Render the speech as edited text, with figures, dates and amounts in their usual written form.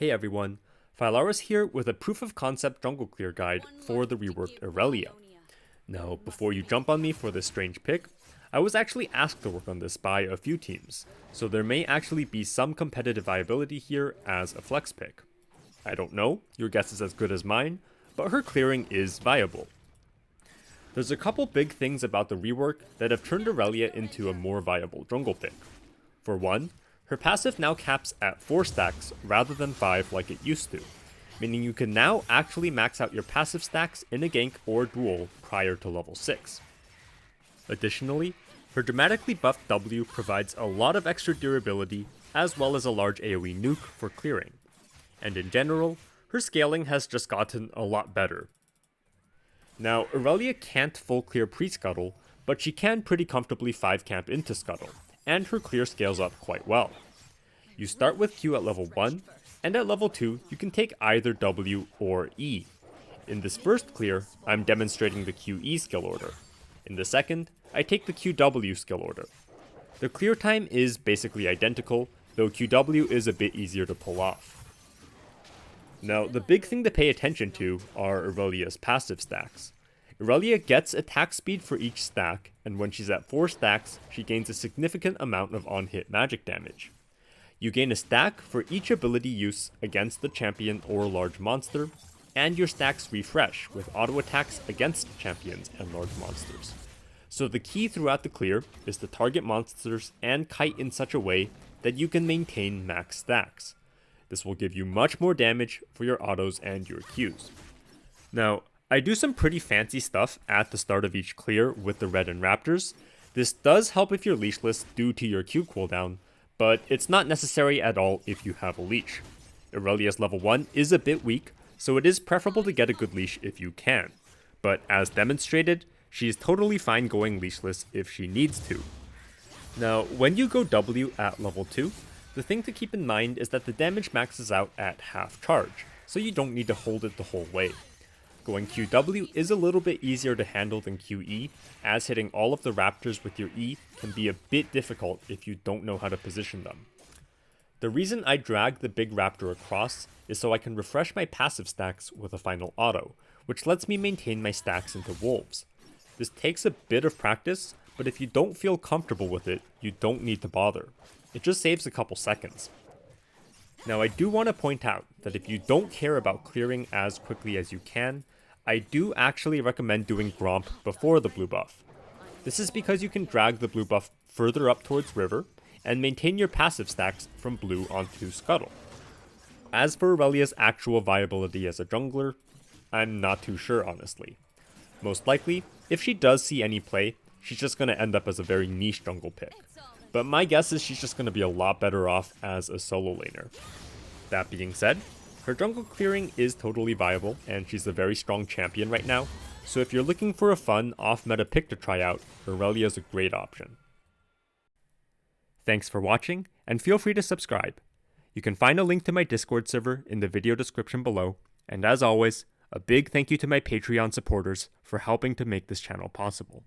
Hey everyone, Phylara's here with a proof of concept jungle clear guide for the reworked Irelia. Now, before you jump on me for this strange pick, I was actually asked to work on this by a few teams, so there may actually be some competitive viability here as a flex pick. I don't know, your guess is as good as mine, but her clearing is viable. There's a couple big things about the rework that have turned Irelia into a more viable jungle pick. For one, her passive now caps at 4 stacks rather than 5 like it used to, meaning you can now actually max out your passive stacks in a gank or duel prior to level 6. Additionally, her dramatically buffed W provides a lot of extra durability as well as a large AoE nuke for clearing, and in general, her scaling has just gotten a lot better. Now, Irelia can't full clear pre-scuttle, but she can pretty comfortably 5 camp into scuttle, and her clear scales up quite well. You start with Q at level 1, and at level 2 you can take either W or E. In this first clear, I'm demonstrating the QE skill order. In the second, I take the QW skill order. The clear time is basically identical, though QW is a bit easier to pull off. Now, the big thing to pay attention to are Irelia's passive stacks. Irelia gets attack speed for each stack, and when she's at 4 stacks, she gains a significant amount of on-hit magic damage. You gain a stack for each ability use against the champion or large monster, and your stacks refresh with auto attacks against champions and large monsters. So the key throughout the clear is to target monsters and kite in such a way that you can maintain max stacks. This will give you much more damage for your autos and your Qs. Now, I do some pretty fancy stuff at the start of each clear with the red and raptors. This does help if you're leashless due to your Q cooldown, but it's not necessary at all if you have a leash. Irelia's level 1 is a bit weak, so it is preferable to get a good leash if you can, but as demonstrated, she is totally fine going leashless if she needs to. Now, when you go W at level 2, the thing to keep in mind is that the damage maxes out at half charge, so you don't need to hold it the whole way. Going QW is a little bit easier to handle than QE, as hitting all of the raptors with your E can be a bit difficult if you don't know how to position them. The reason I drag the big raptor across is so I can refresh my passive stacks with a final auto, which lets me maintain my stacks into wolves. This takes a bit of practice, but if you don't feel comfortable with it, you don't need to bother. It just saves a couple seconds. Now I do want to point out that if you don't care about clearing as quickly as you can, I do actually recommend doing Gromp before the blue buff. This is because you can drag the blue buff further up towards river, and maintain your passive stacks from blue onto scuttle. As for Irelia's actual viability as a jungler, I'm not too sure honestly. Most likely, if she does see any play, she's just going to end up as a very niche jungle pick. But my guess is she's just going to be a lot better off as a solo laner. That being said, her jungle clearing is totally viable, and she's a very strong champion right now, so if you're looking for a fun, off-meta pick to try out, Irelia is a great option. Thanks for watching, and feel free to subscribe. You can find a link to my Discord server in the video description below, and as always, a big thank you to my Patreon supporters for helping to make this channel possible.